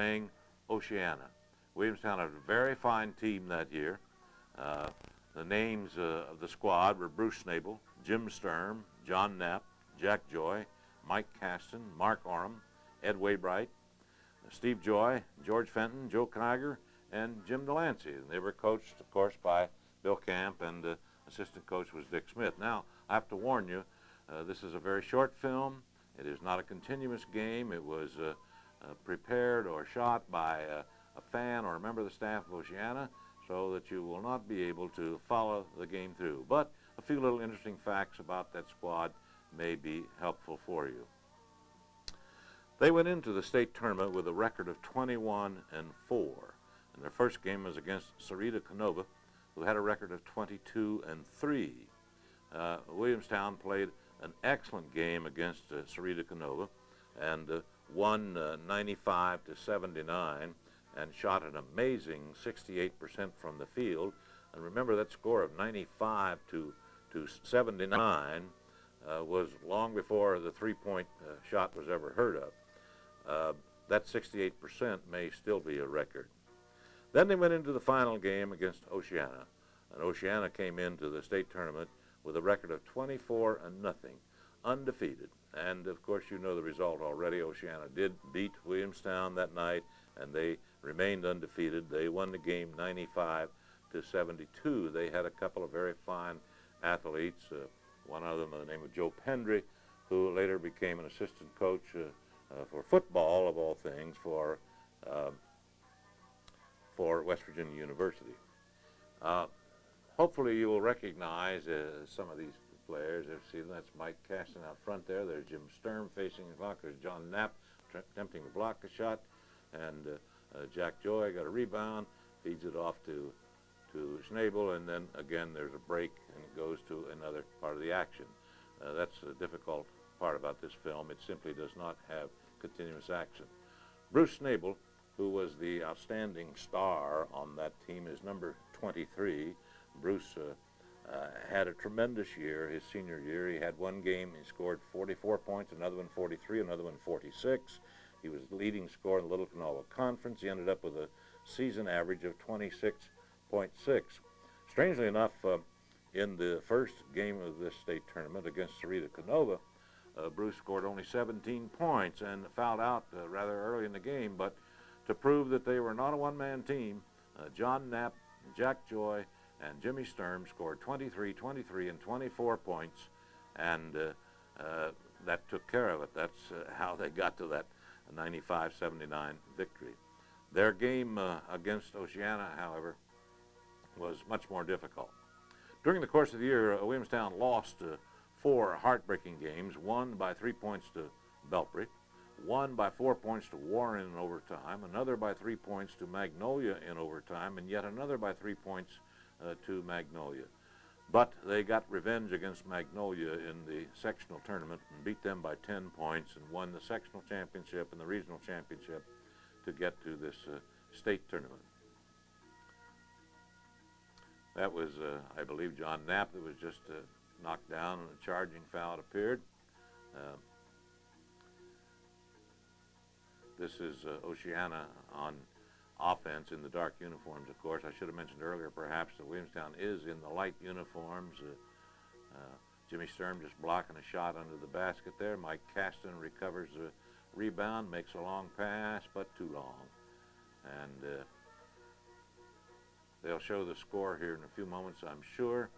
playing Oceana. Williamstown had a very fine team that year. The names of the squad were Bruce Schnabel, Jim Sturm, John Knapp, Jack Joy, Mike Caston, Mark Orem, Ed Waybright, Steve Joy, George Fenton, Joe Kiger, and Jim Delancey. And they were coached, of course, by Bill Camp, and assistant coach was Dick Smith. Now, I have to warn you, this is a very short film. It is not a continuous game. It was prepared or shot by a fan or a member of the staff of Oceana, so that you will not be able to follow the game through. But a few little interesting facts about that squad may be helpful for you. They went into the state tournament with a record of 21-4. And their first game was against Sarita Canova, who had a record of 22-3. Williamstown played an excellent game against Sarita Canova and won 95-79 and shot an amazing 68% from the field. And remember, that score of 95-79 was long before the three-point shot was ever heard of. That 68% may still be a record. Then they went into the final game against Oceana, and Oceana came into the state tournament with a record of 24-0, undefeated. And of course, you know the result already. Oceana did beat Williamstown that night, and they remained undefeated. They won the game 95-72. They had a couple of very fine athletes, one of them by the name of Joe Pendry, who later became an assistant coach for football, of all things, for West Virginia University. Hopefully you will recognize some of these players. See, that's Mike Caston out front there. There's Jim Sturm facing the block. There's John Knapp attempting to block a shot. And Jack Joy got a rebound, feeds it off to Schnabel, and then again there's a break and it goes to another part of the action. That's the difficult part about this film. It simply does not have continuous action. Bruce Schnabel, who was the outstanding star on that team, is number 23. Bruce had a tremendous year, his senior year. He had one game, he scored 44 points, another one 43, another one 46. He was the leading scorer in the Little Canova Conference. He ended up with a season average of 26.6. Strangely enough, in the first game of this state tournament against Sarita Canova, Bruce scored only 17 points and fouled out rather early in the game. But to prove that they were not a one-man team, John Knapp, Jack Joy, and Jimmy Sturm scored 23, 23, and 24 points, and that took care of it. That's how they got to that 95-79 victory. Their game against Oceana, however, was much more difficult. During the course of the year, Williamstown lost 4 heartbreaking games, one by 3 points to Belpre, one by 4 points to Warren in overtime, another by 3 points to Magnolia in overtime, and yet another by 3 points to Magnolia. But they got revenge against Magnolia in the sectional tournament and beat them by 10 points and won the sectional championship and the regional championship to get to this state tournament. That was, I believe, John Knapp that was just knocked down and a charging foul appeared. This is Oceana on offense in the dark uniforms, of course. I should have mentioned earlier, perhaps, that Williamstown is in the light uniforms. Jimmy Sturm just blocking a shot under the basket there. Mike Caston recovers the rebound, makes a long pass, but too long. And they'll show the score here in a few moments, I'm sure.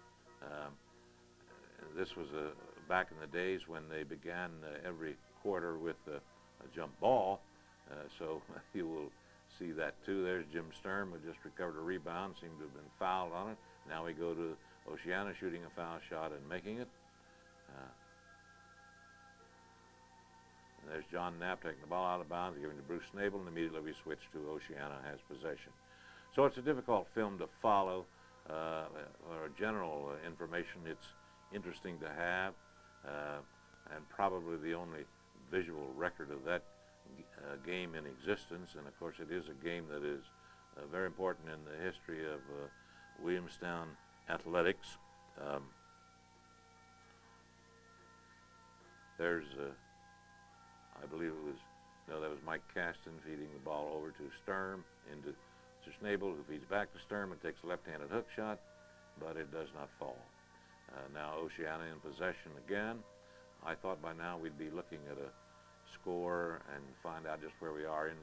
This was back in the days when they began every quarter with a jump ball, so you will see that too. There's Jim Sturm, who just recovered a rebound, seemed to have been fouled on it. Now we go to Oceana shooting a foul shot and making it. And there's John Knapp taking the ball out of bounds, giving to Bruce Schnabel, and immediately we switch to Oceana has possession. So it's a difficult film to follow. Or general information, it's interesting to have, and probably the only visual record of that game in existence. And of course, it is a game that is very important in the history of Williamstown athletics. There's, I believe it was No, that was Mike Caston feeding the ball over to Sturm, into Schnabel, who feeds back to Sturm and takes a left-handed hook shot, but it does not fall. Now Oceana in possession again. I thought by now we'd be looking at a score and find out just where we are in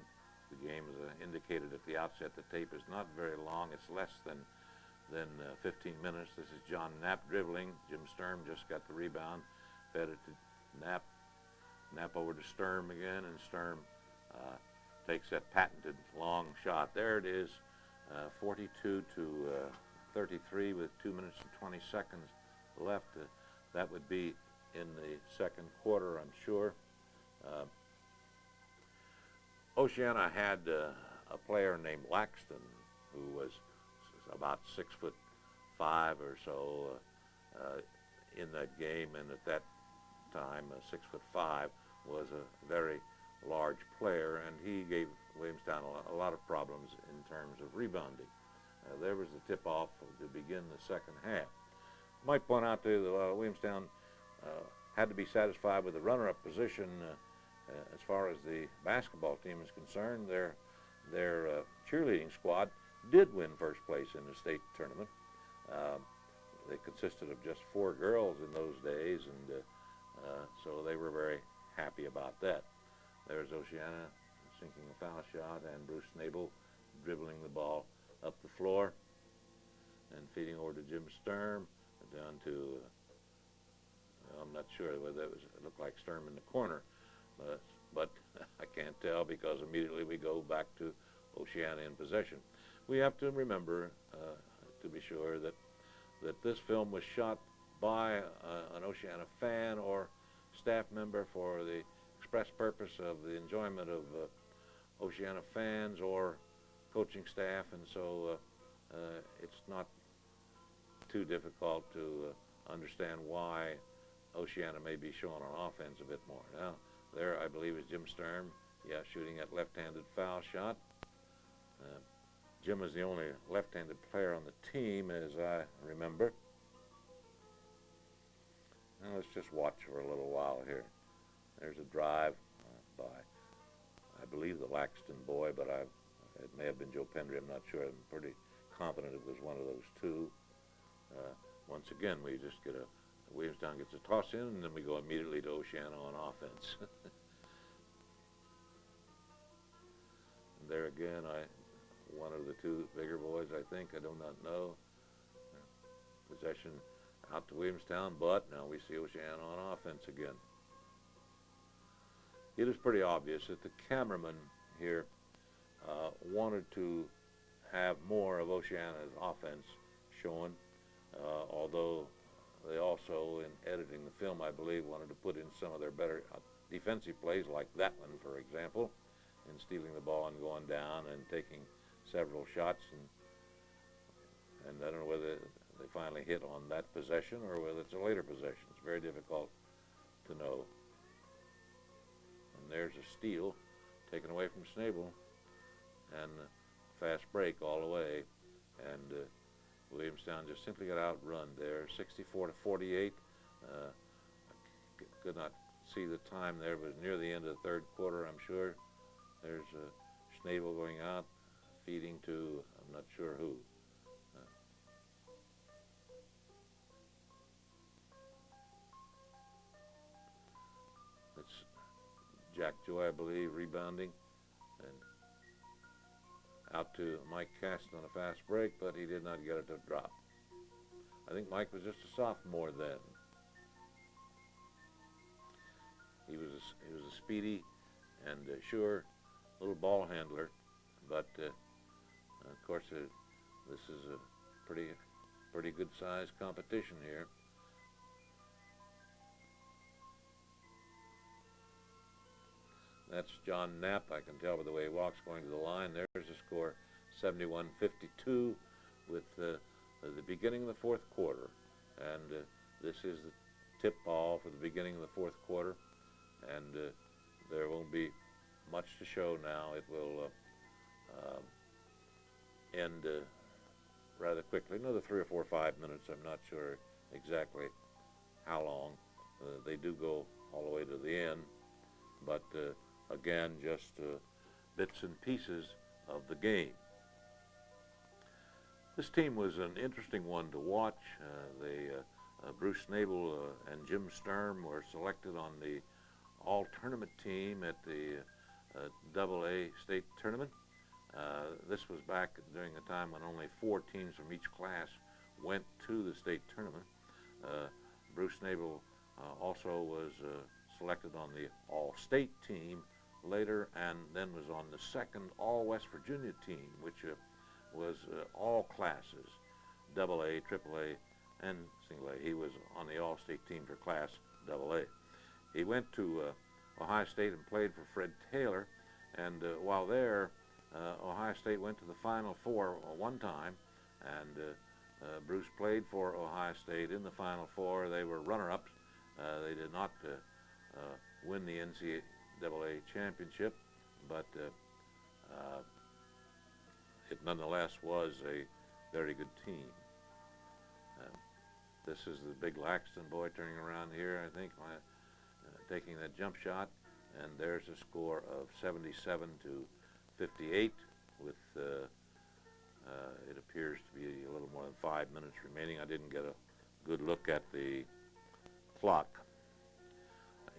the game. As indicated at the outset, the tape is not very long. It's less than 15 minutes. This is John Knapp dribbling. Jim Sturm just got the rebound, fed it to Knapp. Knapp over to Sturm again, and Sturm takes that patented long shot. There it is, 42 to 33 with 2 minutes and 20 seconds left. That would be in the second quarter, I'm sure. Oceana had a player named Laxton, who was about 6'5" or so in that game, and at that time 6'5" was a very large player, and he gave Williamstown a lot of problems in terms of rebounding. There was the tip-off to begin the second half. Might point out too that Williamstown had to be satisfied with the runner-up position as far as the basketball team is concerned. Their cheerleading squad did win first place in the state tournament. They consisted of just 4 girls in those days, and so they were very happy about that. There's Oceana sinking a foul shot, and Bruce Schnabel dribbling the ball up the floor and feeding over to Jim Sturm, down to, I'm not sure whether it looked like Sturm in the corner, but I can't tell because immediately we go back to Oceana in possession. We have to remember, to be sure, that this film was shot by an Oceana fan or staff member for the express purpose of the enjoyment of Oceana fans or coaching staff, and so it's not too difficult to understand why Oceana may be showing on offense a bit more. Now, there I believe is Jim Sturm, shooting that left-handed foul shot. Jim is the only left-handed player on the team, as I remember. Now let's just watch for a little while here. There's a drive by, I believe, the Laxton boy, but it may have been Joe Pendry. I'm not sure. I'm pretty confident it was one of those two. Once again, we just get Williamstown gets a toss in, and then we go immediately to Oceana on offense. And there again, one of the 2 bigger boys, I think, I do not know. Possession out to Williamstown, but now we see Oceana on offense again. It is pretty obvious that the cameraman here wanted to have more of Oceana's offense shown, although they also, in editing the film, I believe, wanted to put in some of their better defensive plays, like that one, for example, in stealing the ball and going down and taking several shots, and I don't know whether they finally hit on that possession or whether it's a later possession. It's very difficult to know. And there's a steal taken away from Schnabel, and fast break all the way, and Williamstown just simply got outrun there, 64 to 48. Could not see the time there. It was near the end of the third quarter, I'm sure. There's Schnabel going out, feeding to, I'm not sure who. It's Jack Joy, I believe, rebounding, and out to Mike Caston on a fast break, but he did not get it to drop. I think Mike was just a sophomore then. He was a speedy and sure little ball handler, but of course this is a pretty good sized competition here. That's John Knapp, I can tell by the way he walks going to the line. There's the score, 71-52, with the beginning of the fourth quarter. And this is the tip ball for the beginning of the fourth quarter. And there won't be much to show now. It will end rather quickly, another 3 or 4 or 5 minutes. I'm not sure exactly how long. They do go all the way to the end, but again, just bits and pieces of the game. This team was an interesting one to watch. Bruce Schnabel and Jim Sturm were selected on the all-tournament team at the AA state tournament. This was back during a time when only 4 teams from each class went to the state tournament. Bruce Schnabel also was selected on the all-state team later, and then was on the second all-West Virginia team, which was all classes, AA, AAA, and single A. He was on the all-state team for class AA. He went to Ohio State and played for Fred Taylor, and while there, Ohio State went to the Final Four one time, and Bruce played for Ohio State in the Final Four. They were runner-ups. They did not win the NCAA championship, but it nonetheless was a very good team. This is the big Laxton boy turning around here, I think, taking that jump shot, and there's a score of 77 to 58 with it appears to be a little more than 5 minutes remaining. I didn't get a good look at the clock.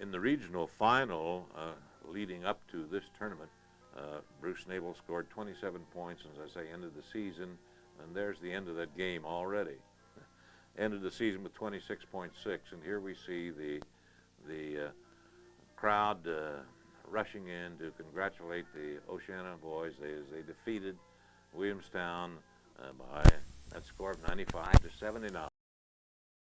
In the regional final leading up to this tournament, Bruce Schnabel scored 27 points, as I say, ended the season, and there's the end of that game already. Ended the season with 26.6, and here we see the crowd rushing in to congratulate the Oceana boys as they defeated Williamstown by that score of 95 to 79.